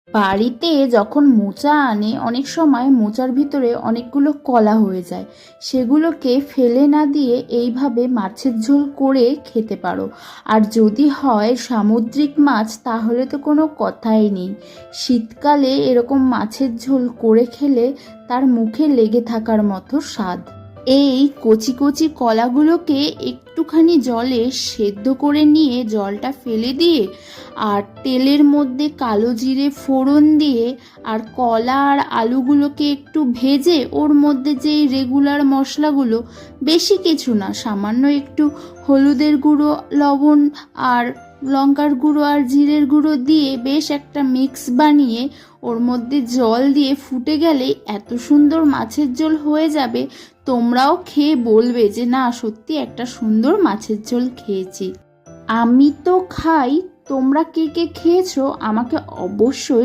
বাড়িতে যখন মোচা আনে অনেক সময় মোচার ভিতরে অনেকগুলো কলা হয়ে যায়, সেগুলোকে ফেলে না দিয়ে এইভাবে মাছের ঝোল করে খেতে পারো। আর যদি হয় সামুদ্রিক মাছ তাহলে তো কোনো কথাই নেই। শীতকালে এরকম মাছের ঝোল করে খেলে তার মুখে লেগে থাকার মতো স্বাদ। এই কচি কচি কলাগুলোকে একটুখানি জলে সেদ্ধ করে নিয়ে জলটা ফেলে দিয়ে আর তেলের মধ্যে কালো জিরে ফোড়ন দিয়ে আর কলা আর আলুগুলোকে একটু ভেজে ওর মধ্যে যেই রেগুলার মশলাগুলো, বেশি কিছু না, সামান্য একটু হলুদের গুঁড়ো, লবণ আর লঙ্কার গুঁড়ো আর জিরের গুঁড়ো দিয়ে বেশ একটা মিক্স বানিয়ে ওর মধ্যে জল দিয়ে ফুটে গেলেই এত সুন্দর মাছের ঝোল হয়ে যাবে। তোমরাও খেয়ে বলবে যে না, সত্যি একটা সুন্দর মাছের ঝোল খেয়েছি। আমি তো খাই, তোমরা কে কে খেয়েছো আমাকে অবশ্যই